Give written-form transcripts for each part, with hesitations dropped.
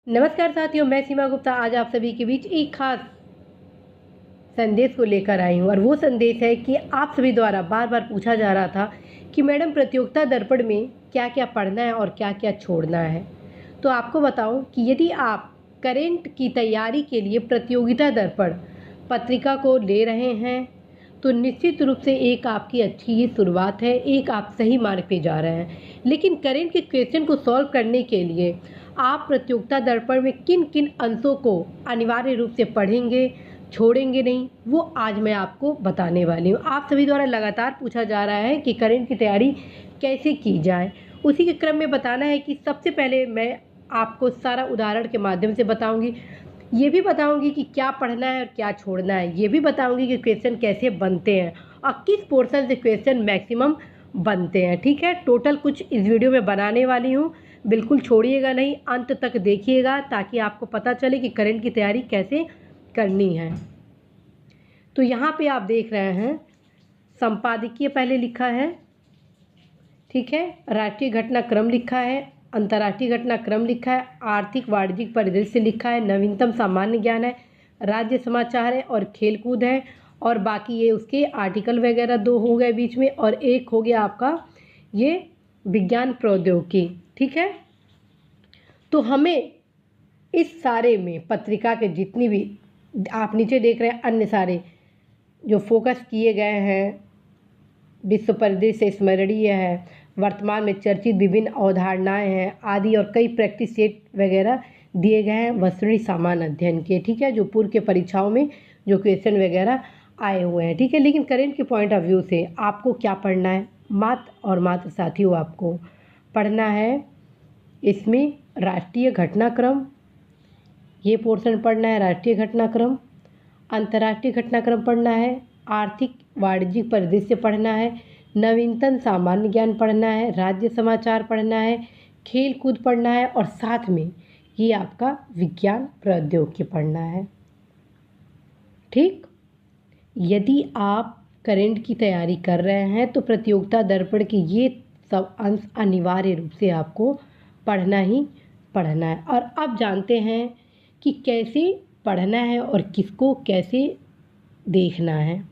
नमस्कार साथियों, मैं सीमा गुप्ता आज आप सभी के बीच एक खास संदेश को लेकर आई हूँ और वो संदेश है कि आप सभी द्वारा बार बार पूछा जा रहा था कि मैडम प्रतियोगिता दर्पण में क्या क्या पढ़ना है और क्या क्या छोड़ना है। तो आपको बताऊं कि यदि आप करेंट की तैयारी के लिए प्रतियोगिता दर्पण पत्रिका को ले रहे हैं तो निश्चित रूप से एक आपकी अच्छी ही शुरुआत है, एक आप सही मार्ग पे जा रहे हैं। लेकिन करेंट के क्वेश्चन को सॉल्व करने के लिए आप प्रतियोगिता दर्पण में किन किन अंशों को अनिवार्य रूप से पढ़ेंगे, छोड़ेंगे नहीं, वो आज मैं आपको बताने वाली हूँ। आप सभी द्वारा लगातार पूछा जा रहा है कि करेंट की तैयारी कैसे की जाए। उसी के क्रम में बताना है कि सबसे पहले मैं आपको सारा उदाहरण के माध्यम से बताऊंगी। ये भी बताऊंगी कि क्या पढ़ना है और क्या छोड़ना है। ये भी बताऊंगी कि क्वेश्चन कैसे बनते हैं और किस पोर्शन से क्वेश्चन मैक्सिमम बनते हैं। ठीक है, टोटल कुछ इस वीडियो में बनाने वाली हूँ, बिल्कुल छोड़िएगा नहीं, अंत तक देखिएगा ताकि आपको पता चले कि करंट की तैयारी कैसे करनी है। तो यहाँ पे आप देख रहे हैं संपादकीय पहले लिखा है, ठीक है, राष्ट्रीय घटनाक्रम लिखा है, अंतर्राष्ट्रीय घटनाक्रम लिखा है, आर्थिक वाणिज्यिक परिदृश्य लिखा है, नवीनतम सामान्य ज्ञान है, राज्य समाचार है और खेलकूद है। और बाकी ये उसके आर्टिकल वगैरह दो हो गए बीच में और एक हो गया आपका ये विज्ञान प्रौद्योगिकी। ठीक है, तो हमें इस सारे में पत्रिका के जितनी भी आप नीचे देख रहे हैं अन्य सारे जो फोकस किए गए हैं, विश्व परिदृश्य स्मरणीय है, वर्तमान में चर्चित विभिन्न अवधारणाएं हैं आदि और कई प्रैक्टिस सेट वगैरह दिए गए हैं वस्तुनिष्ठ सामान्य अध्ययन के। ठीक है, जो पूर्व के परीक्षाओं में जो क्वेश्चन वगैरह आए हुए हैं। ठीक है, लेकिन करंट के पॉइंट ऑफ व्यू से आपको क्या पढ़ना है, मात्र और मात्र साथियों आपको पढ़ना है इसमें राष्ट्रीय घटनाक्रम, ये पोर्शन पढ़ना है राष्ट्रीय घटनाक्रम, अंतर्राष्ट्रीय घटनाक्रम पढ़ना है, आर्थिक वाणिज्यिक परिदृश्य पढ़ना है, नवीनतम सामान्य ज्ञान पढ़ना है, राज्य समाचार पढ़ना है, खेल कूद पढ़ना है और साथ में ये आपका विज्ञान प्रौद्योगिकी पढ़ना है। ठीक, यदि आप करंट की तैयारी कर रहे हैं तो प्रतियोगिता दर्पण के ये सब अंश अनिवार्य रूप से आपको पढ़ना ही पढ़ना है। और अब जानते हैं कि कैसे पढ़ना है और किसको कैसे देखना है।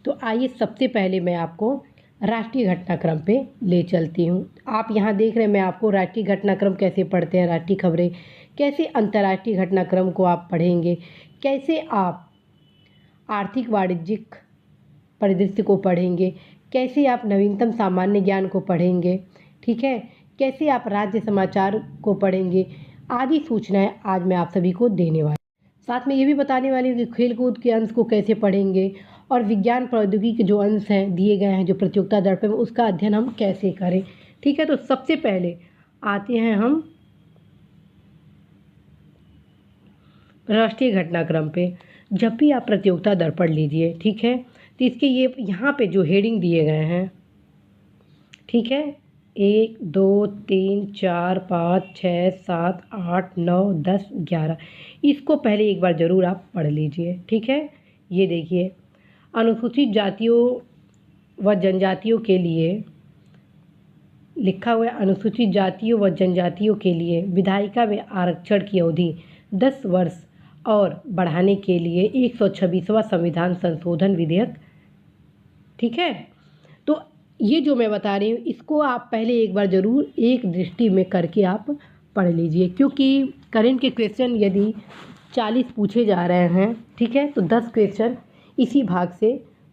तो आइए सबसे पहले मैं आपको राष्ट्रीय घटनाक्रम पे ले चलती हूँ। आप यहाँ देख रहे हैं मैं आपको राष्ट्रीय घटनाक्रम कैसे पढ़ते हैं, राष्ट्रीय खबरें कैसे, अंतर्राष्ट्रीय घटनाक्रम को आप पढ़ेंगे कैसे, आप आर्थिक वाणिज्यिक परिदृश्य को पढ़ेंगे कैसे, आप नवीनतम सामान्य ज्ञान को पढ़ेंगे, ठीक है, कैसे आप राज्य समाचार को पढ़ेंगे आदि सूचनाएं आज मैं आप सभी को देने वाली। साथ में ये भी बताने वाली हूँ कि खेलकूद के अंश को कैसे पढ़ेंगे और विज्ञान प्रौद्योगिकी के जो अंश हैं दिए गए हैं जो प्रतियोगिता दर्पण में, उसका अध्ययन हम कैसे करें। ठीक है, तो सबसे पहले आते हैं हम राष्ट्रीय घटनाक्रम पे। जब भी आप प्रतियोगिता दर्पण लीजिए, ठीक है, तो इसके ये यहाँ पे जो हेडिंग दिए गए हैं, ठीक है, 1 2 3 4 5 6 7 8 9 10 11, इसको पहले एक बार ज़रूर आप पढ़ लीजिए। ठीक है, ये देखिए अनुसूचित जातियों व जनजातियों के लिए लिखा हुआ है, अनुसूचित जातियों व जनजातियों के लिए विधायिका में आरक्षण की अवधि 10 वर्ष और बढ़ाने के लिए 126वां संविधान संशोधन विधेयक। ठीक है, तो ये जो मैं बता रही हूँ इसको आप पहले एक बार ज़रूर एक दृष्टि में करके आप पढ़ लीजिए, क्योंकि करंट के क्वेश्चन यदि 40 पूछे जा रहे हैं, ठीक है, तो 10 क्वेश्चन इसी भाग से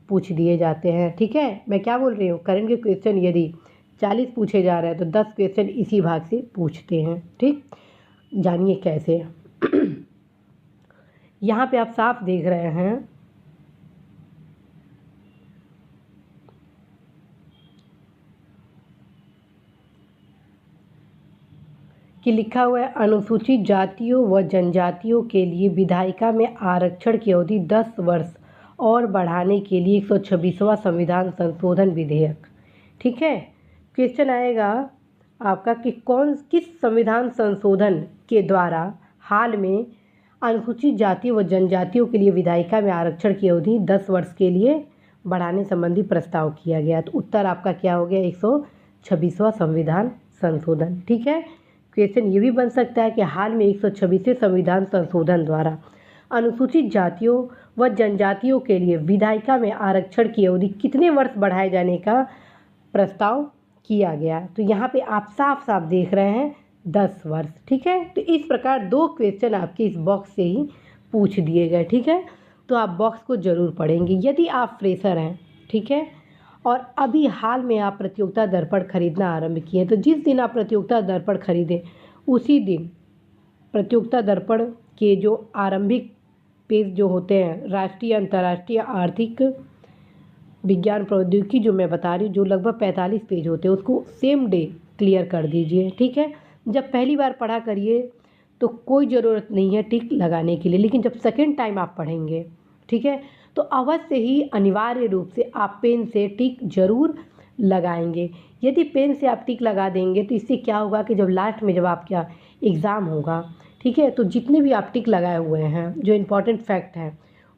पूछ दिए जाते हैं। ठीक है, मैं क्या बोल रही हूँ, करंट के क्वेश्चन यदि 40 पूछे जा रहे हैं तो 10 क्वेश्चन इसी भाग से पूछते हैं। ठीक, जानिए कैसे। यहाँ पे आप साफ देख रहे हैं कि लिखा हुआ है अनुसूचित जातियों व जनजातियों के लिए विधायिका में आरक्षण की अवधि 10 वर्ष और बढ़ाने के लिए 126वां संविधान संशोधन विधेयक। ठीक है, क्वेश्चन आएगा आपका कि किस संविधान संशोधन के द्वारा हाल में अनुसूचित जाति व जनजातियों के लिए विधायिका में आरक्षण की अवधि 10 वर्ष के लिए बढ़ाने संबंधी प्रस्ताव किया गया। तो उत्तर आपका क्या हो गया, 126वां संविधान संशोधन। ठीक है, क्वेश्चन ये भी बन सकता है कि हाल में 126वें संविधान संशोधन द्वारा अनुसूचित जातियों व जनजातियों के लिए विधायिका में आरक्षण की अवधि कितने वर्ष बढ़ाए जाने का प्रस्ताव किया गया। तो यहाँ पे आप साफ साफ देख रहे हैं 10 वर्ष। ठीक है, तो इस प्रकार 2 क्वेश्चन आपके इस बॉक्स से ही पूछ दिए गए। ठीक है, तो आप बॉक्स को ज़रूर पढ़ेंगे यदि आप फ्रेशर हैं। ठीक है, और अभी हाल में आप प्रतियोगिता दर्पण खरीदना आरंभ किए, तो जिस दिन आप प्रतियोगिता दर्पण खरीदें उसी दिन प्रतियोगिता दर्पण के जो आरंभिक पेज जो होते हैं, राष्ट्रीय अंतर्राष्ट्रीय आर्थिक विज्ञान प्रौद्योगिकी जो मैं बता रही हूँ, जो लगभग 45 पेज होते हैं, उसको सेम डे क्लियर कर दीजिए। ठीक है, जब पहली बार पढ़ा करिए तो कोई ज़रूरत नहीं है टिक लगाने के लिए, लेकिन जब सेकेंड टाइम आप पढ़ेंगे, ठीक है, तो अवश्य ही अनिवार्य रूप से आप पेन से टिक जरूर लगाएंगे। यदि पेन से आप टिक लगा देंगे तो इससे क्या होगा कि जब लास्ट में जब आपका एग्ज़ाम होगा, ठीक है, तो जितने भी आप टिक लगाए हुए हैं जो इम्पोर्टेंट फैक्ट हैं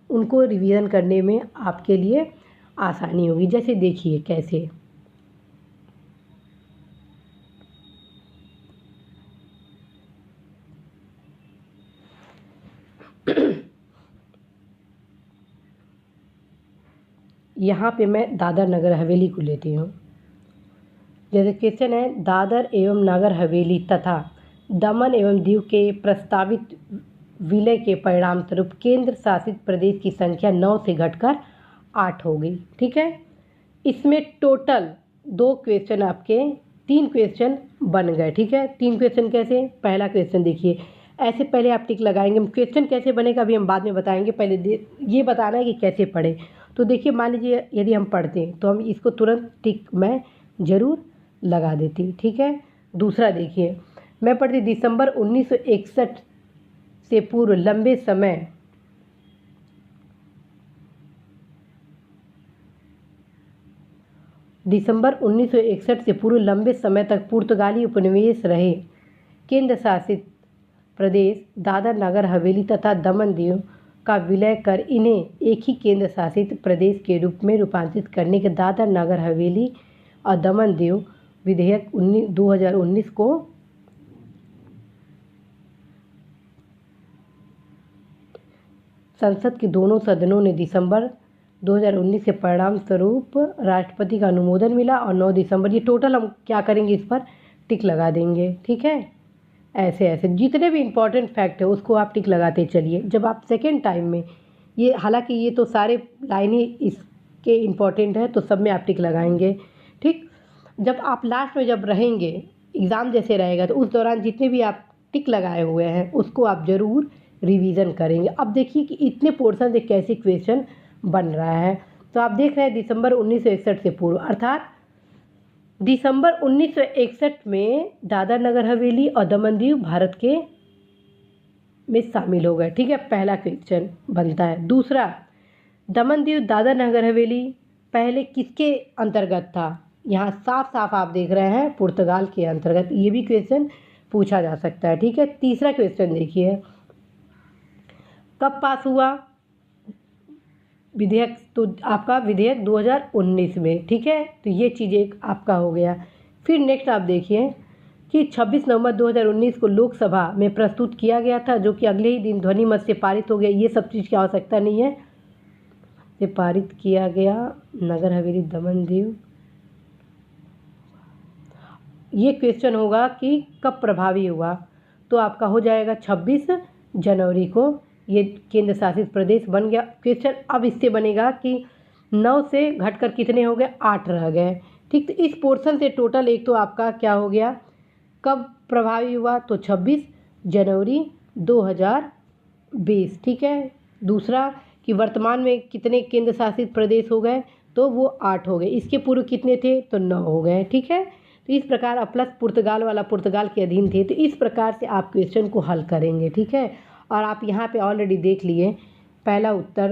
उनको रिवीजन करने में आपके लिए आसानी होगी। जैसे देखिए कैसे, यहाँ पे मैं दादर नगर हवेली को लेती हूँ। जैसे क्वेश्चन है, दादर एवं नगर हवेली तथा दमन एवं दीव के प्रस्तावित विलय के परिणाम स्वरूप केंद्र शासित प्रदेश की संख्या 9 से घटकर 8 हो गई। ठीक है, इसमें टोटल 2 क्वेश्चन आपके 3 क्वेश्चन बन गए। ठीक है, 3 क्वेश्चन कैसे, पहला क्वेश्चन देखिए, ऐसे पहले आप टिक लगाएंगे। क्वेश्चन कैसे बनेगा अभी हम बाद में बताएंगे, पहले ये बताना है कि कैसे पढ़े। तो देखिए, मान लीजिए यदि हम पढ़ते हैं तो हम इसको तुरंत टिक मैं ज़रूर लगा देती। ठीक है, दूसरा देखिए, मैं पढ़ती दिसंबर 1961 से पूर्व लंबे समय दिसंबर 1961 से पूर्व लंबे समय तक पुर्तगाली उपनिवेश रहे केंद्र शासित प्रदेश दादर नगर हवेली तथा दमन दीव का विलय कर इन्हें एक ही केंद्र शासित प्रदेश के रूप में रूपांतरित करने के दादर नगर हवेली और दमन दीव विधेयक 2019 को संसद के दोनों सदनों ने दिसंबर 2019 के परिणाम स्वरूप राष्ट्रपति का अनुमोदन मिला और 9 दिसंबर, ये टोटल हम क्या करेंगे, इस पर टिक लगा देंगे। ठीक है, ऐसे ऐसे जितने भी इम्पोर्टेंट फैक्ट है उसको आप टिक लगाते चलिए। जब आप सेकेंड टाइम में ये, हालांकि ये तो सारे लाइन ही इसके इम्पोर्टेंट है तो सब में आप टिक लगाएंगे। ठीक, जब आप लास्ट में जब रहेंगे, एग्ज़ाम जैसे रहेगा, तो उस दौरान जितने भी आप टिक लगाए हुए हैं उसको आप ज़रूर रिवीजन करेंगे। अब देखिए कि इतने पोर्शन से कैसे क्वेश्चन बन रहा है। तो आप देख रहे हैं दिसंबर 1961 से पूर्व, अर्थात दिसंबर 1961 में दादर नगर हवेली और दमन दीव भारत के में शामिल हो गए। ठीक है, पहला क्वेश्चन बनता है। दूसरा, दमन दीव दादर नगर हवेली पहले किसके अंतर्गत था, यहाँ साफ साफ आप देख रहे हैं पुर्तगाल के अंतर्गत, ये भी क्वेश्चन पूछा जा सकता है। ठीक है, तीसरा क्वेश्चन देखिए, कब पास हुआ विधेयक, तो आपका विधेयक 2019 में। ठीक है, तो ये चीज़ें आपका हो गया। फिर नेक्स्ट आप देखिए कि 26 नवंबर 2019 को लोकसभा में प्रस्तुत किया गया था, जो कि अगले ही दिन ध्वनि मत से पारित हो गया। ये सब चीज़ की आवश्यकता नहीं है, से पारित किया गया नगर हवेली दमन दीव। ये क्वेश्चन होगा कि कब प्रभावी हुआ, तो आपका हो जाएगा 26 जनवरी को ये केंद्र शासित प्रदेश बन गया। क्वेश्चन अब इससे बनेगा कि 9 से घटकर कितने हो गए, 8 रह गए। ठीक, तो इस पोर्शन से टोटल एक तो आपका क्या हो गया, कब प्रभावी हुआ, तो 26 जनवरी 2020। ठीक है, दूसरा कि वर्तमान में कितने केंद्र शासित प्रदेश हो गए, तो वो 8 हो गए। इसके पूर्व कितने थे, तो 9 हो गए। ठीक है, तो इस प्रकार अब प्लस पुर्तगाल वाला पुर्तगाल के अधीन थे। तो इस प्रकार से आप क्वेश्चन को हल करेंगे। ठीक है, और आप यहाँ पे ऑलरेडी देख लिए, पहला उत्तर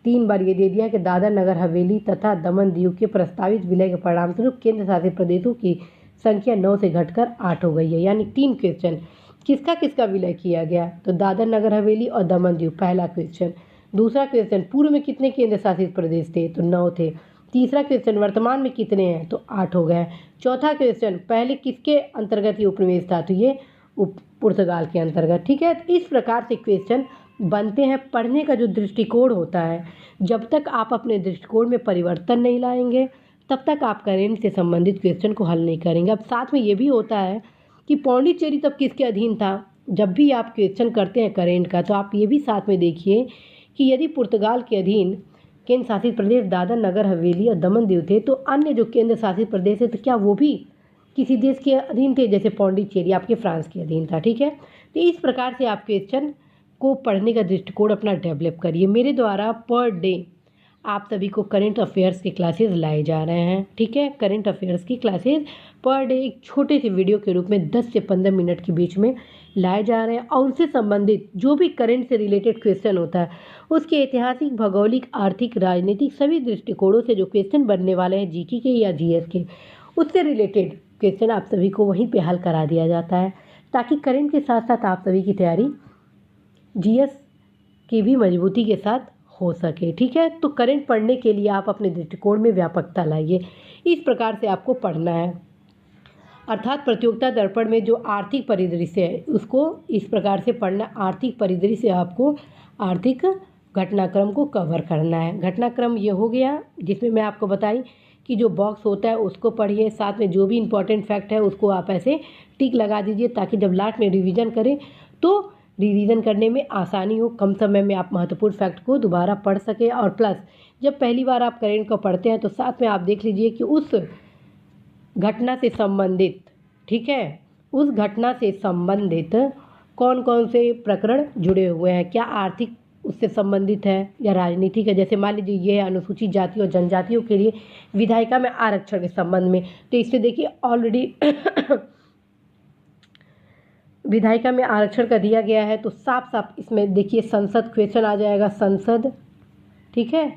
3 बार ये दे दिया कि दादर नगर हवेली तथा दमन दीव के प्रस्तावित विलय के परिणाम स्वरूप केंद्र शासित प्रदेशों की संख्या 9 से घटकर 8 हो गई है। यानी 3 क्वेश्चन, किसका किसका विलय किया गया, तो दादर नगर हवेली और दमन दीव, पहला क्वेश्चन। दूसरा क्वेश्चन, पूर्व में कितने केंद्र शासित प्रदेश थे, तो 9 थे। तीसरा क्वेश्चन, वर्तमान में कितने हैं, तो 8 हो गए। चौथा क्वेश्चन, पहले किसके अंतर्गत ये उपनिवेश था, तो ये पुर्तगाल के अंतर्गत। ठीक है, तो इस प्रकार से क्वेश्चन बनते हैं। पढ़ने का जो दृष्टिकोण होता है, जब तक आप अपने दृष्टिकोण में परिवर्तन नहीं लाएंगे तब तक आप करेंट से संबंधित क्वेश्चन को हल नहीं करेंगे। अब साथ में ये भी होता है कि पौंडीचेरी तब किसके अधीन था। जब भी आप क्वेश्चन करते हैं करेंट का, तो आप ये भी साथ में देखिए कि यदि पुर्तगाल के अधीन केंद्र शासित प्रदेश दादर नगर हवेली और दमन दीव थे, तो अन्य जो केंद्र शासित प्रदेश है तो क्या वो भी किसी देश के अधीन थे? जैसे पौंडीचेरी आपके फ्रांस के अधीन था। ठीक है, तो इस प्रकार से आप क्वेश्चन को पढ़ने का दृष्टिकोण अपना डेवलप करिए। मेरे द्वारा पर डे आप सभी को करंट अफेयर्स की क्लासेस लाए जा रहे हैं। ठीक है, करंट अफेयर्स की क्लासेस पर डे एक छोटे से वीडियो के रूप में 10 से 15 मिनट के बीच में लाए जा रहे हैं, और उनसे संबंधित जो भी करंट से रिलेटेड क्वेश्चन होता है उसके ऐतिहासिक, भौगोलिक, आर्थिक, राजनीतिक सभी दृष्टिकोणों से जो क्वेश्चन बनने वाले हैं जीके के या जीएस के, उससे रिलेटेड क्वेश्चन आप सभी को वहीं पे हल करा दिया जाता है, ताकि करंट के साथ साथ आप सभी की तैयारी जीएस की भी मजबूती के साथ हो सके। ठीक है, तो करंट पढ़ने के लिए आप अपने दृष्टिकोण में व्यापकता लाइए। इस प्रकार से आपको पढ़ना है, अर्थात प्रतियोगिता दर्पण में जो आर्थिक परिदृश्य है उसको इस प्रकार से पढ़ना। आर्थिक परिदृश्य आपको आर्थिक घटनाक्रम को कवर करना है। घटनाक्रम ये हो गया जिसमें मैं आपको बताई कि जो बॉक्स होता है उसको पढ़िए, साथ में जो भी इम्पोर्टेंट फैक्ट है उसको आप ऐसे टिक लगा दीजिए, ताकि जब लास्ट में रिवीजन करें तो रिवीजन करने में आसानी हो, कम समय में आप महत्वपूर्ण फैक्ट को दोबारा पढ़ सके। और प्लस जब पहली बार आप करंट को पढ़ते हैं तो साथ में आप देख लीजिए कि उस घटना से संबंधित, ठीक है, उस घटना से संबंधित कौन कौन से प्रकरण जुड़े हुए हैं, क्या आर्थिक उससे संबंधित है या राजनीतिक है। जैसे मान लीजिए ये अनुसूचित जाति और जनजातियों के लिए विधायिका में आरक्षण के संबंध में, तो इससे देखिए ऑलरेडी विधायिका में आरक्षण का दिया गया है, तो साफ साफ इसमें देखिए संसद क्वेश्चन आ जाएगा। संसद, ठीक है,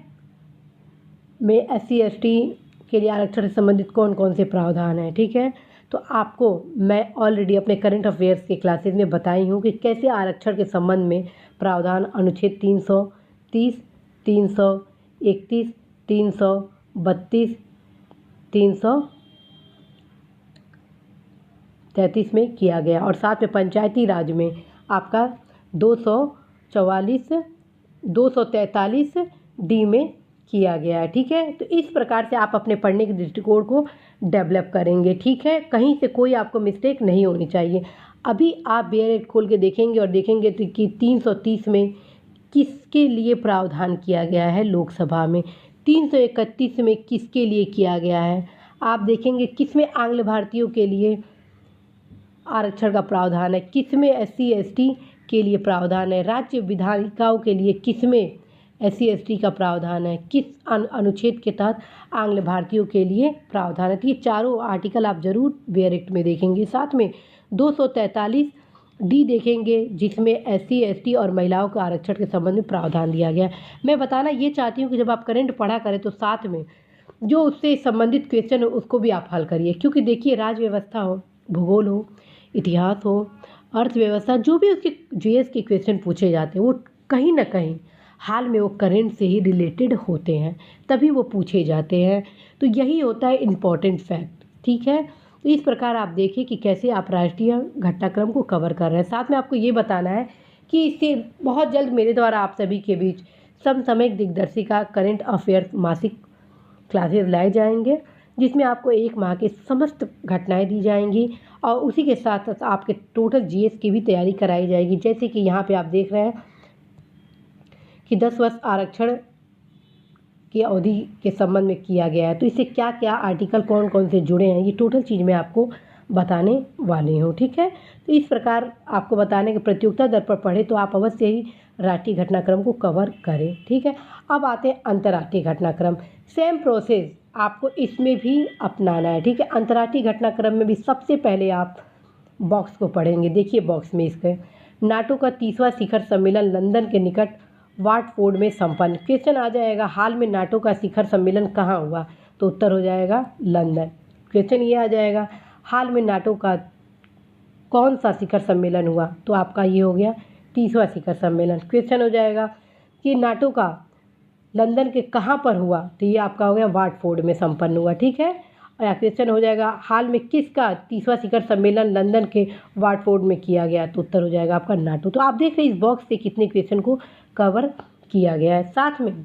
में SC ST के लिए आरक्षण से संबंधित कौन कौन से प्रावधान हैं। ठीक है, तो आपको मैं ऑलरेडी अपने करंट अफेयर्स के क्लासेस में बताई हूँ कि कैसे आरक्षण के संबंध में प्रावधान अनुच्छेद 330, 331, 332, 333 में किया गया, और साथ में पंचायती राज में आपका 244, 243 डी में किया गया है। ठीक है, तो इस प्रकार से आप अपने पढ़ने के दृष्टिकोण को डेवलप करेंगे। ठीक है, कहीं से कोई आपको मिस्टेक नहीं होनी चाहिए। अभी आप BED खोल के देखेंगे और देखेंगे तो कि 330 में किसके लिए प्रावधान किया गया है लोकसभा में, 331 में किसके लिए किया गया है, आप देखेंगे किसमें आंग्ल भारतीयों के लिए आरक्षण का प्रावधान है, किसमें SC ST के लिए प्रावधान है, राज्य विधायिकाओं के लिए किसमें SC ST का प्रावधान है, किस अनुच्छेद के तहत आंग्ल भारतीयों के लिए प्रावधान है। तो ये चारों आर्टिकल आप जरूर BED में देखेंगे। साथ में 243 डी देखेंगे जिसमें SC ST और महिलाओं के आरक्षण के संबंध में प्रावधान दिया गया है। मैं बताना ये चाहती हूँ कि जब आप करंट पढ़ा करें तो साथ में जो उससे संबंधित क्वेश्चन हो उसको भी आप हल करिए, क्योंकि देखिए राज्य व्यवस्था हो, भूगोल हो, इतिहास हो, अर्थव्यवस्था, जो भी उसके GS के क्वेश्चन पूछे जाते हैं वो कहीं ना कहीं हाल में वो करंट से ही रिलेटेड होते हैं, तभी वो पूछे जाते हैं। तो यही होता है इम्पॉर्टेंट फैक्ट। ठीक है, तो इस प्रकार आप देखिए कि कैसे आप राष्ट्रीय घटनाक्रम को कवर कर रहे हैं। साथ में आपको ये बताना है कि इससे बहुत जल्द मेरे द्वारा आप सभी के बीच समसामयिक दिग्दर्शिका करंट अफेयर्स मासिक क्लासेस लाए जाएंगे, जिसमें आपको एक माह के समस्त घटनाएं दी जाएंगी और उसी के साथ साथ आपके टोटल GS की भी तैयारी कराई जाएगी। जैसे कि यहाँ पे आप देख रहे हैं कि 10 वर्ष आरक्षण की अवधि के संबंध में किया गया है, तो इससे क्या क्या आर्टिकल कौन कौन से जुड़े हैं ये टोटल चीज़ मैं आपको बताने वाली हूँ। ठीक है, तो इस प्रकार आपको बताने के प्रतियोगिता दर पर पढ़े तो आप अवश्य ही राष्ट्रीय घटनाक्रम को कवर करें। ठीक है, अब आते हैं अंतर्राष्ट्रीय घटनाक्रम। सेम प्रोसेस आपको इसमें भी अपनाना है। ठीक है, अंतर्राष्ट्रीय घटनाक्रम में भी सबसे पहले आप बॉक्स को पढ़ेंगे। देखिए बॉक्स में इसके नाटो का 30वां शिखर सम्मेलन लंदन के निकट वाटफोर्ड में संपन्न। क्वेश्चन आ जाएगा हाल में नाटो का शिखर सम्मेलन कहाँ हुआ, तो उत्तर हो जाएगा लंदन। क्वेश्चन ये आ जाएगा हाल में नाटो का कौन सा शिखर सम्मेलन हुआ, तो आपका ये हो गया 30वां शिखर सम्मेलन। क्वेश्चन हो जाएगा कि नाटो का लंदन के कहाँ पर हुआ, तो ये आपका हो गया वाटफोर्ड में संपन्न हुआ। ठीक है, और क्वेश्चन हो जाएगा हाल में किसका 30वां शिखर सम्मेलन लंदन के वाटफोर्ड में किया गया, तो उत्तर हो जाएगा आपका नाटो। तो आप देख रहे हैं इस बॉक्स से कितने क्वेश्चन को कवर किया गया है। साथ में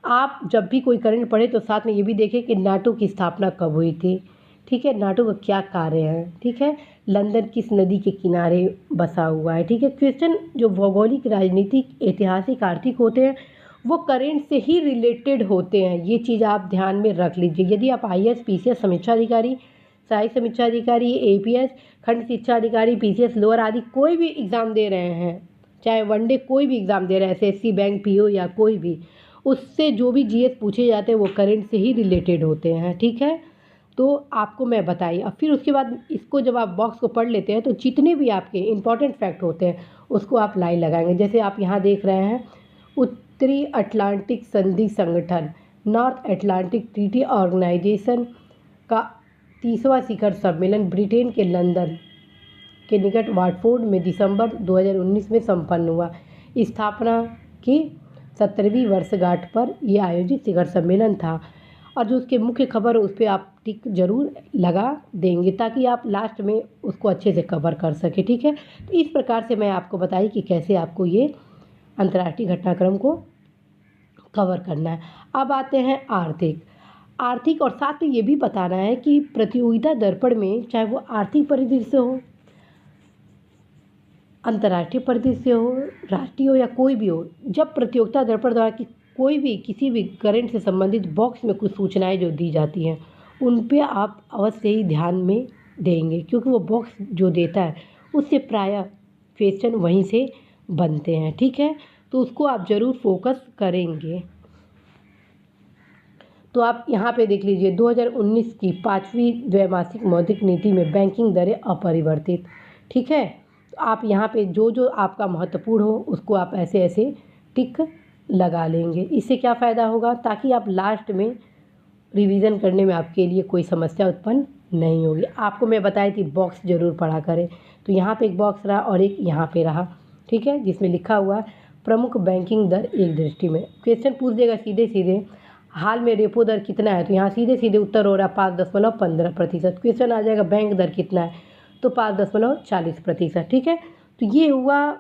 आप जब भी कोई करंट पढ़े तो साथ में ये भी देखें कि नाटो की स्थापना कब हुई थी, ठीक है, नाटो का क्या कार्य है, ठीक है, लंदन किस नदी के किनारे बसा हुआ है, ठीक है। क्वेश्चन जो भौगोलिक, राजनीतिक, ऐतिहासिक, आर्थिक होते हैं वो करंट से ही रिलेटेड होते हैं, ये चीज़ आप ध्यान में रख लीजिए। यदि आप IAS, PCS समीक्षा अधिकारी, सहायक समीक्षा अधिकारी, APS, खंड शिक्षा अधिकारी, PCS लोअर आदि कोई भी एग्ज़ाम दे रहे हैं, चाहे वनडे कोई भी एग्ज़ाम दे रहे हैं, SSC, बैंक, PO या कोई भी, उससे जो भी GS पूछे जाते हैं वो करंट से ही रिलेटेड होते हैं, ठीक है। तो आपको मैं बताई, अब फिर उसके बाद इसको जब आप बॉक्स को पढ़ लेते हैं तो जितने भी आपके इंपॉर्टेंट फैक्ट होते हैं उसको आप लाइन लगाएंगे। जैसे आप यहाँ देख रहे हैं उत्तरी अटलांटिक संधि संगठन, नॉर्थ अटलांटिक ट्रीटी ऑर्गेनाइजेशन का 30वां शिखर सम्मेलन ब्रिटेन के लंदन के निकट वाटफोर्ड में दिसंबर 2019 में संपन्न हुआ। स्थापना की 70वीं वर्षगांठ पर यह आयोजित शिखर सम्मेलन था, और जो उसके मुख्य खबर उस पर आप टिक जरूर लगा देंगे ताकि आप लास्ट में उसको अच्छे से कवर कर सके, ठीक है। तो इस प्रकार से मैं आपको बताई कि कैसे आपको ये अंतर्राष्ट्रीय घटनाक्रम को कवर करना है। अब आते हैं आर्थिक और साथ में ये भी बताना है कि प्रतियोगिता दर्पण में चाहे वो आर्थिक परिदृश्य हो, अंतर्राष्ट्रीय परिदृश्य हो, राष्ट्रीय हो या कोई भी हो, जब प्रतियोगिता दर्पण द्वारा कि कोई भी किसी भी करंट से संबंधित बॉक्स में कुछ सूचनाएं जो दी जाती हैं उन पे आप अवश्य ही ध्यान में देंगे, क्योंकि वो बॉक्स जो देता है उससे प्रायः क्वेश्चन वहीं से बनते हैं, ठीक है। तो उसको आप ज़रूर फोकस करेंगे। तो आप यहाँ पे देख लीजिए 2019 की 5वीं द्वैमासिक मौद्रिक नीति में बैंकिंग दरें अपरिवर्तित, ठीक है। तो आप यहाँ पे जो जो आपका महत्वपूर्ण हो उसको आप ऐसे ऐसे टिक लगा लेंगे। इससे क्या फ़ायदा होगा, ताकि आप लास्ट में रिवीजन करने में आपके लिए कोई समस्या उत्पन्न नहीं होगी। आपको मैं बताई थी बॉक्स ज़रूर पढ़ा करें, तो यहाँ पे एक बॉक्स रहा और एक यहाँ पे रहा, ठीक है, जिसमें लिखा हुआ है प्रमुख बैंकिंग दर एक दृष्टि में। क्वेश्चन पूछ देगा सीधे सीधे हाल में रेपो दर कितना है, तो यहाँ सीधे सीधे उत्तर हो रहा है 5.15%। क्वेश्चन आ जाएगा बैंक दर कितना है, तो 5.40%, ठीक है। तो ये हुआ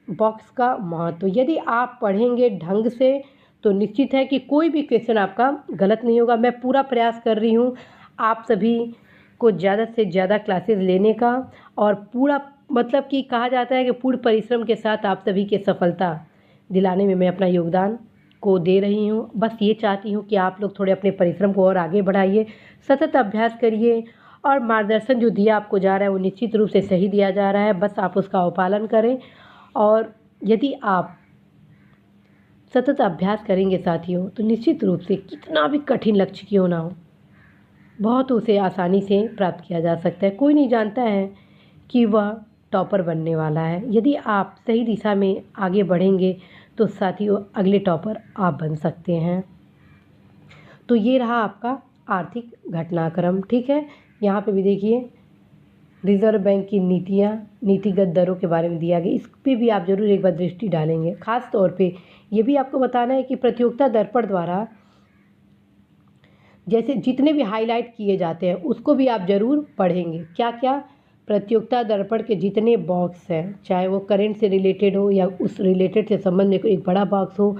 बॉक्स का महत्व। यदि आप पढ़ेंगे ढंग से तो निश्चित है कि कोई भी क्वेश्चन आपका गलत नहीं होगा। मैं पूरा प्रयास कर रही हूँ आप सभी को ज़्यादा से ज़्यादा क्लासेस लेने का, और पूरा मतलब कि कहा जाता है कि पूर्ण परिश्रम के साथ आप सभी के सफलता दिलाने में मैं अपना योगदान को दे रही हूँ। बस ये चाहती हूँ कि आप लोग थोड़े अपने परिश्रम को और आगे बढ़ाइए, सतत अभ्यास करिए, और मार्गदर्शन जो दिया आपको जा रहा है वो निश्चित रूप से सही दिया जा रहा है, बस आप उसका पालन करें। और यदि आप सतत अभ्यास करेंगे साथियों तो निश्चित रूप से कितना भी कठिन लक्ष्य क्यों ना हो, बहुत उसे आसानी से प्राप्त किया जा सकता है। कोई नहीं जानता है कि वह टॉपर बनने वाला है। यदि आप सही दिशा में आगे बढ़ेंगे तो साथियों अगले टॉपर आप बन सकते हैं। तो ये रहा आपका आर्थिक घटनाक्रम, ठीक है। यहाँ पे भी देखिए रिजर्व बैंक की नीतिगत दरों के बारे में दिया गया, इस पे भी आप जरूर एक बार दृष्टि डालेंगे। खास तौर पे ये भी आपको बताना है कि प्रतियोगिता दर्पण द्वारा जैसे जितने भी हाईलाइट किए जाते हैं उसको भी आप जरूर पढ़ेंगे। क्या क्या, प्रतियोगिता दर्पण के जितने बॉक्स हैं, चाहे वो करंट से रिलेटेड हो या उस रिलेटेड से संबंधित एक बड़ा बॉक्स हो,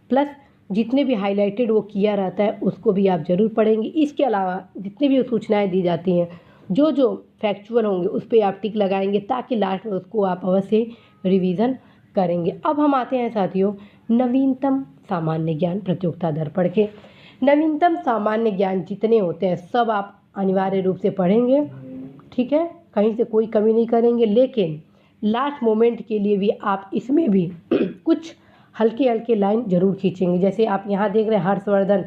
प्लस जितने भी हाईलाइटेड वो किया रहता है उसको भी आप जरूर पढ़ेंगे। इसके अलावा जितनी भी सूचनाएं दी जाती हैं, जो जो फैक्चुअल होंगे उस पर आप टिक लगाएंगे ताकि लास्ट में उसको आप अवश्य रिवीजन करेंगे। अब हम आते हैं साथियों नवीनतम सामान्य ज्ञान प्रतियोगिता दर्पण के। नवीनतम सामान्य ज्ञान जितने होते हैं सब आप अनिवार्य रूप से पढ़ेंगे, ठीक है, कहीं से कोई कमी नहीं करेंगे। लेकिन लास्ट मोमेंट के लिए भी आप इसमें भी कुछ हल्के हल्के लाइन जरूर खींचेंगे। जैसे आप यहाँ देख रहे हैं हर्षवर्धन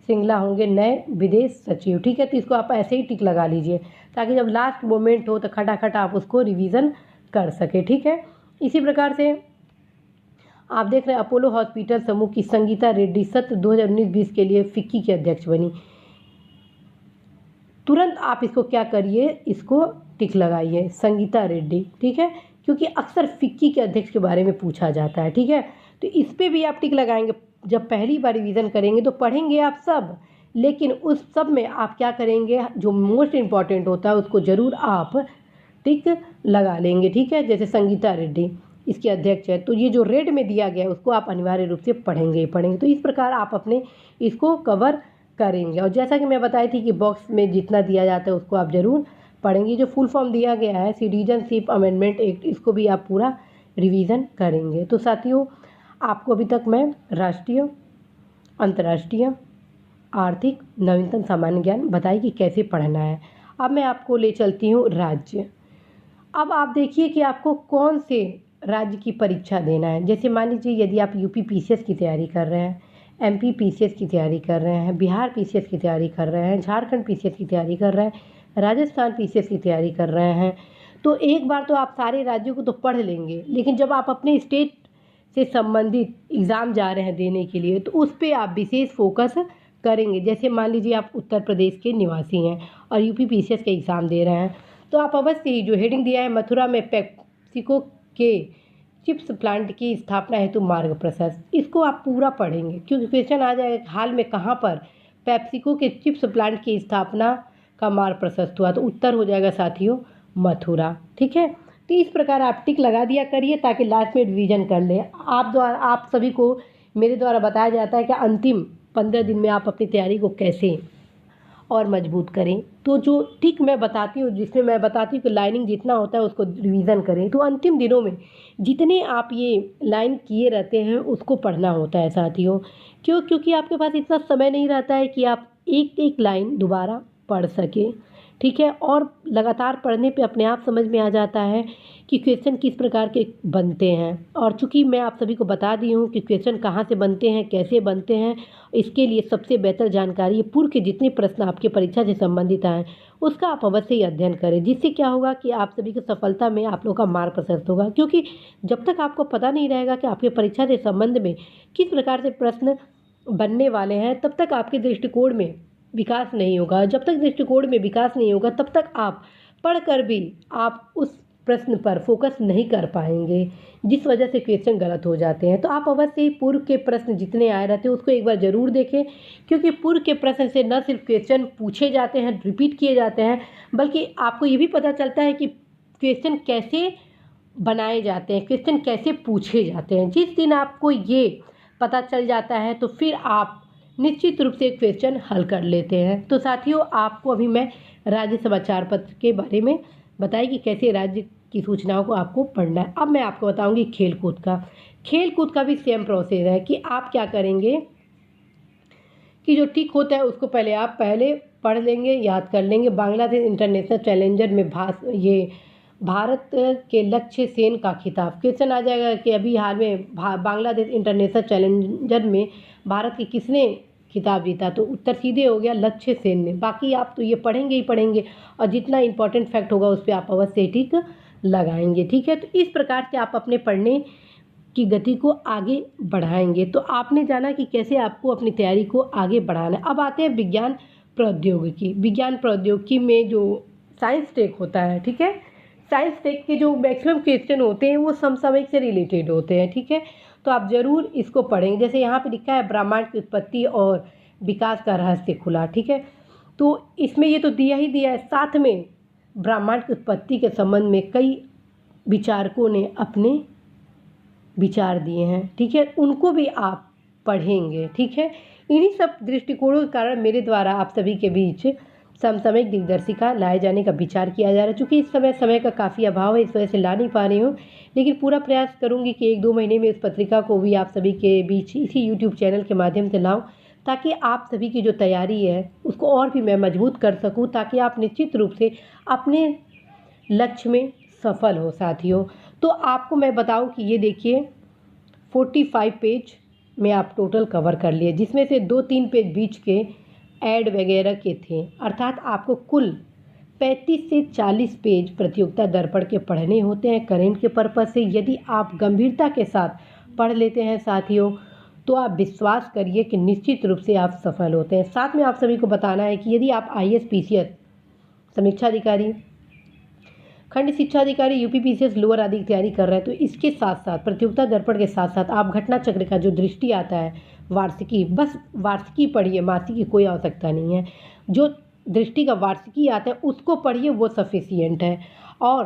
श्रृंगला होंगे नए विदेश सचिव, ठीक है, तो इसको आप ऐसे ही टिक लगा लीजिए ताकि जब लास्ट मोमेंट हो तो खटाखट आप उसको रिवीजन कर सके, ठीक है। इसी प्रकार से आप देख रहे हैं अपोलो हॉस्पिटल समूह की संगीता रेड्डी सत्र 2019-20 के लिए फिक्की की अध्यक्ष बनी। तुरंत आप इसको क्या करिए, इसको टिक लगाइए संगीता रेड्डी, ठीक है, क्योंकि अक्सर फिक्की के अध्यक्ष के बारे में पूछा जाता है, ठीक है। तो इस पे भी आप टिक लगाएंगे। जब पहली बार रिवीजन करेंगे तो पढ़ेंगे आप सब, लेकिन उस सब में आप क्या करेंगे, जो मोस्ट इम्पॉर्टेंट होता है उसको ज़रूर आप टिक लगा लेंगे, ठीक है। जैसे संगीता रेड्डी इसके अध्यक्ष है, तो ये जो रेड में दिया गया है उसको आप अनिवार्य रूप से पढ़ेंगे ही पढ़ेंगे। तो इस प्रकार आप अपने इसको कवर करेंगे। और जैसा कि मैं बताई थी कि बॉक्स में जितना दिया जाता है उसको आप ज़रूर पढ़ेंगे। जो फुल फॉर्म दिया गया है सिटीजनशिप अमेंडमेंट एक्ट, इसको भी आप पूरा रिवीजन करेंगे। तो साथियों, आपको अभी तक मैं राष्ट्रीय, अंतर्राष्ट्रीय, आर्थिक, नवीनतम सामान्य ज्ञान बताई कि कैसे पढ़ना है। अब मैं आपको ले चलती हूँ राज्य। अब आप देखिए कि आपको कौन से राज्य की परीक्षा देना है। जैसे मान लीजिए यदि आप यूपी पीसीएस की तैयारी कर रहे हैं, एमपी पीसीएस की तैयारी कर रहे हैं, बिहार पीसीएस की तैयारी कर रहे हैं, झारखंड पीसीएस की तैयारी कर रहे हैं, राजस्थान पीसीएस की तैयारी कर रहे हैं, तो एक बार तो आप सारे राज्यों को तो पढ़ लेंगे, लेकिन जब आप अपने स्टेट से संबंधित एग्ज़ाम जा रहे हैं देने के लिए, तो उस पर आप विशेष फोकस करेंगे। जैसे मान लीजिए आप उत्तर प्रदेश के निवासी हैं और यूपी पीसीएस के एग्ज़ाम दे रहे हैं, तो आप अवश्य ही जो हेडिंग दिया है मथुरा में पेप्सिको के चिप्स प्लांट की स्थापना हेतु मार्ग प्रशस्त, इसको आप पूरा पढ़ेंगे, क्योंकि क्वेश्चन आ जाएगा हाल में कहाँ पर पेप्सिको के चिप्स प्लांट की स्थापना का मार्ग प्रशस्त हुआ, तो उत्तर हो जाएगा साथियों मथुरा, ठीक है। तो इस प्रकार आप टिक लगा दिया करिए ताकि लास्ट में रिवीजन कर लें। आप सभी को मेरे द्वारा बताया जाता है कि अंतिम 15 दिन में आप अपनी तैयारी को कैसे और मजबूत करें। तो जो टिक मैं बताती हूँ, जिसमें मैं बताती हूँ कि लाइनिंग जितना होता है उसको रिवीजन करें, तो अंतिम दिनों में जितने आप ये लाइन किए रहते हैं उसको पढ़ना होता है साथियों। क्योंकि आपके पास इतना समय नहीं रहता है कि आप एक एक लाइन दोबारा पढ़ सकें, ठीक है। और लगातार पढ़ने पे अपने आप समझ में आ जाता है कि क्वेश्चन किस प्रकार के बनते हैं। और चूंकि मैं आप सभी को बता दी हूँ कि क्वेश्चन कहाँ से बनते हैं, कैसे बनते हैं, इसके लिए सबसे बेहतर जानकारी पूर्व के जितने प्रश्न आपके परीक्षा से संबंधित आए उसका आप अवश्य ही अध्ययन करें, जिससे क्या होगा कि आप सभी की सफलता में आप लोग का मार्ग प्रशस्त होगा। क्योंकि जब तक आपको पता नहीं रहेगा कि आपके परीक्षा के संबंध में किस प्रकार से प्रश्न बनने वाले हैं, तब तक आपके दृष्टिकोण में विकास नहीं होगा। जब तक दृष्टिकोण में विकास नहीं होगा तब तक आप पढ़कर भी आप उस प्रश्न पर फोकस नहीं कर पाएंगे, जिस वजह से क्वेश्चन गलत हो जाते हैं। तो आप अवश्य ही पूर्व के प्रश्न जितने आए रहते हैं उसको एक बार ज़रूर देखें, क्योंकि पूर्व के प्रश्न से न सिर्फ क्वेश्चन पूछे जाते हैं, रिपीट किए जाते हैं, बल्कि आपको ये भी पता चलता है कि क्वेश्चन कैसे बनाए जाते हैं, क्वेश्चन कैसे पूछे जाते हैं। जिस दिन आपको ये पता चल जाता है तो फिर आप निश्चित रूप से क्वेश्चन हल कर लेते हैं। तो साथियों, आपको अभी मैं राज्य समाचार पत्र के बारे में बताई कि कैसे राज्य की सूचनाओं को आपको पढ़ना है। अब मैं आपको बताऊंगी खेलकूद का। खेलकूद का भी सेम प्रोसेस है कि आप क्या करेंगे कि जो टिक होता है उसको पहले आप पढ़ लेंगे, याद कर लेंगे। बांग्लादेश इंटरनेशनल चैलेंजर में ये भारत के लक्ष्य सेन का खिताब, क्वेश्चन आ जाएगा कि अभी हाल में बांग्लादेश इंटरनेशनल चैलेंजर में भारत की किसने खिताब जीता, तो उत्तर सीधे हो गया लक्ष्य सेन ने। बाकी आप तो ये पढ़ेंगे ही पढ़ेंगे और जितना इंपॉर्टेंट फैक्ट होगा उस पर आप अवश्य टिक लगाएंगे, ठीक है। तो इस प्रकार से आप अपने पढ़ने की गति को आगे बढ़ाएंगे। तो आपने जाना कि कैसे आपको अपनी तैयारी को आगे बढ़ाना है। अब आते हैं विज्ञान प्रौद्योगिकी। विज्ञान प्रौद्योगिकी में जो साइंस टेक होता है, ठीक है, साइंस टेक के जो मैक्सिमम क्वेश्चन होते हैं वो समसामयिक से रिलेटेड होते हैं, ठीक है। तो आप ज़रूर इसको पढ़ेंगे। जैसे यहाँ पे लिखा है ब्रह्मांड की उत्पत्ति और विकास का रहस्य खुला, ठीक है। तो इसमें ये तो दिया ही दिया है, साथ में ब्रह्मांड की उत्पत्ति के संबंध में कई विचारकों ने अपने विचार दिए हैं, ठीक है, उनको भी आप पढ़ेंगे, ठीक है। इन्हीं सब दृष्टिकोणों के कारण मेरे द्वारा आप सभी के बीच समसामयिक दिग्दर्शिका लाए जाने का विचार किया जा रहा है। चूँकि इस समय का काफ़ी अभाव है, इस वजह से ला नहीं पा रही हूँ, लेकिन पूरा प्रयास करूँगी कि 1-2 महीने में इस पत्रिका को भी आप सभी के बीच इसी यूट्यूब चैनल के माध्यम से लाऊं, ताकि आप सभी की जो तैयारी है उसको और भी मैं मजबूत कर सकूँ, ताकि आप निश्चित रूप से अपने लक्ष्य में सफल हो साथियों। तो आपको मैं बताऊँ कि ये देखिए 45 पेज में आप टोटल कवर कर लिए, जिसमें से 2-3 पेज बीच के ऐड वगैरह के थे, अर्थात आपको कुल 35 से 40 पेज प्रतियोगिता दर्पण के पढ़ने होते हैं करेंट के पर्पज़ से। यदि आप गंभीरता के साथ पढ़ लेते हैं साथियों, तो आप विश्वास करिए कि निश्चित रूप से आप सफल होते हैं। साथ में आप सभी को बताना है कि यदि आप IAS PCS समीक्षा अधिकारी खंड शिक्षा अधिकारी यूपीपीसीएस लोअर आदि की तैयारी कर रहे हैं तो इसके साथ साथ प्रतियोगिता दर्पण के साथ साथ आप घटना चक्र का जो दृष्टि आता है, वार्षिकी, बस वार्षिकी पढ़िए, मासिक की कोई आवश्यकता नहीं है। जो दृष्टि का वार्षिकी आता है उसको पढ़िए, वो सफिशियंट है। और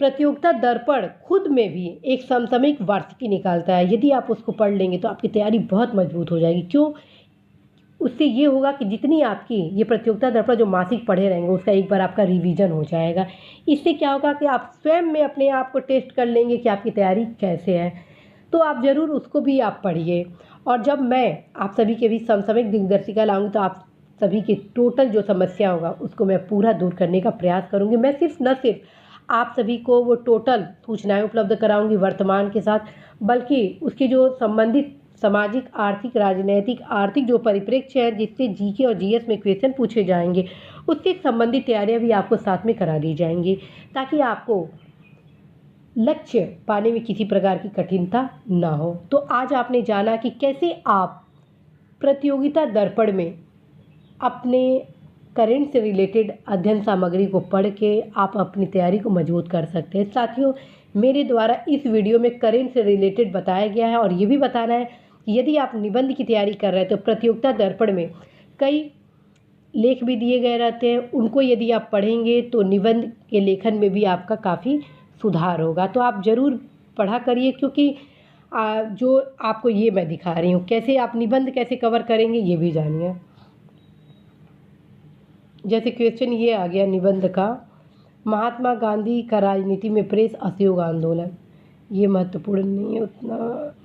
प्रतियोगिता दर्पण खुद में भी एक समसामयिक वार्षिकी निकालता है, यदि आप उसको पढ़ लेंगे तो आपकी तैयारी बहुत मजबूत हो जाएगी। क्यों? उससे ये होगा कि जितनी आपकी ये प्रतियोगिता दर्पण जो मासिक पढ़े रहेंगे उसका एक बार आपका रिवीजन हो जाएगा। इससे क्या होगा कि आप स्वयं में अपने आप को टेस्ट कर लेंगे कि आपकी तैयारी कैसे है। तो आप ज़रूर उसको भी आप पढ़िए। और जब मैं आप सभी के बीच समसामयिक दिनदर्शिका लाऊंगी तो आप सभी की टोटल जो समस्या होगा उसको मैं पूरा दूर करने का प्रयास करूँगी। मैं न सिर्फ आप सभी को वो टोटल सूचनाएं उपलब्ध कराऊंगी वर्तमान के साथ, बल्कि उसकी जो संबंधित सामाजिक, आर्थिक, राजनैतिक, आर्थिक जो परिप्रेक्ष्य है जिससे जीके और जीएस में क्वेश्चन पूछे जाएंगे उससे संबंधित तैयारियां भी आपको साथ में करा दी जाएंगी, ताकि आपको लक्ष्य पाने में किसी प्रकार की कठिनता ना हो। तो आज आपने जाना कि कैसे आप प्रतियोगिता दर्पण में अपने करंट से रिलेटेड अध्ययन सामग्री को पढ़ के आप अपनी तैयारी को मजबूत कर सकते हैं। साथियों, मेरे द्वारा इस वीडियो में करंट से रिलेटेड बताया गया है और ये भी बताना है कि यदि आप निबंध की तैयारी कर रहे हैं तो प्रतियोगिता दर्पण में कई लेख भी दिए गए रहते हैं, उनको यदि आप पढ़ेंगे तो निबंध के लेखन में भी आपका काफ़ी सुधार होगा। तो आप ज़रूर पढ़ा करिए, क्योंकि जो आपको ये मैं दिखा रही हूँ कैसे आप निबंध कैसे कवर करेंगे ये भी जानिए। जैसे क्वेश्चन ये आ गया निबंध का, महात्मा गांधी का राजनीति में प्रेस असहयोग आंदोलन, ये महत्वपूर्ण नहीं है उतना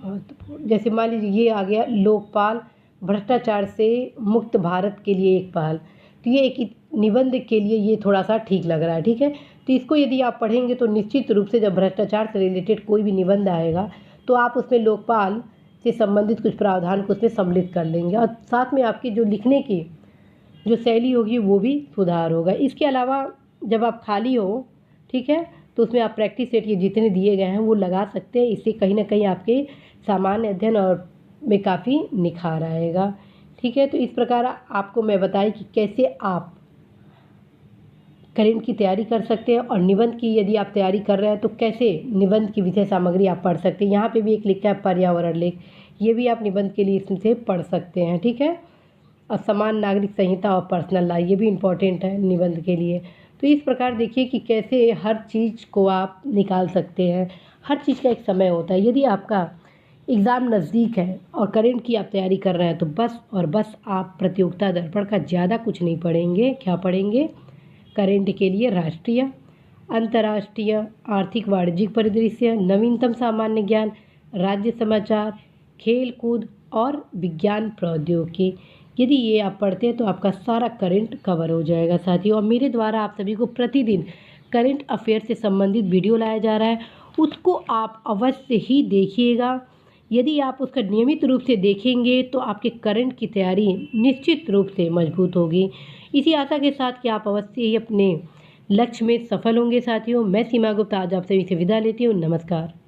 महत्वपूर्ण। जैसे मान लीजिए ये आ गया लोकपाल भ्रष्टाचार से मुक्त भारत के लिए एक पहल, तो ये एक निबंध के लिए ये थोड़ा सा ठीक लग रहा है, ठीक है। तो इसको यदि आप पढ़ेंगे तो निश्चित रूप से जब भ्रष्टाचार से रिलेटेड कोई भी निबंध आएगा तो आप उसमें लोकपाल से संबंधित कुछ प्रावधान को उसमें सम्मिलित कर लेंगे और साथ में आपकी जो लिखने की जो शैली होगी वो भी सुधार होगा। इसके अलावा जब आप खाली हो, ठीक है, तो उसमें आप प्रैक्टिस सेट ये जितने दिए गए हैं वो लगा सकते हैं। इससे कहीं ना कहीं आपके सामान्य अध्ययन और में काफ़ी निखार आएगा, ठीक है। तो इस प्रकार आपको मैं बताई कि कैसे आप करंट की तैयारी कर सकते हैं और निबंध की यदि आप तैयारी कर रहे हैं तो कैसे निबंध की विषय सामग्री आप पढ़ सकते हैं। यहाँ पे भी एक लिखा है पर्यावरण लेख, ये भी आप निबंध के लिए इससे पढ़ सकते हैं, ठीक है। और समान नागरिक संहिता और पर्सनल लॉ, ये भी इम्पोर्टेंट है निबंध के लिए। तो इस प्रकार देखिए कि कैसे हर चीज़ को आप निकाल सकते हैं। हर चीज़ का एक समय होता है। यदि आपका एग्ज़ाम नज़दीक है और करंट की आप तैयारी कर रहे हैं तो बस और बस आप प्रतियोगिता दर्पण का ज़्यादा कुछ नहीं पढ़ेंगे। क्या पढ़ेंगे? करंट के लिए राष्ट्रीय, अंतर्राष्ट्रीय, आर्थिक वाणिज्यिक परिदृश्य, नवीनतम सामान्य ज्ञान, राज्य समाचार, खेल कूद और विज्ञान प्रौद्योगिकी। यदि ये आप पढ़ते हैं तो आपका सारा करंट कवर हो जाएगा साथियों। और मेरे द्वारा आप सभी को प्रतिदिन करंट अफेयर से संबंधित वीडियो लाया जा रहा है, उसको आप अवश्य ही देखिएगा। यदि आप उसका नियमित रूप से देखेंगे तो आपके करंट की तैयारी निश्चित रूप से मजबूत होगी। इसी आशा के साथ कि आप अवश्य ही अपने लक्ष्य में सफल होंगे साथियों। मैं सीमा गुप्ता आज आप सभी से विदा लेती हूँ। नमस्कार।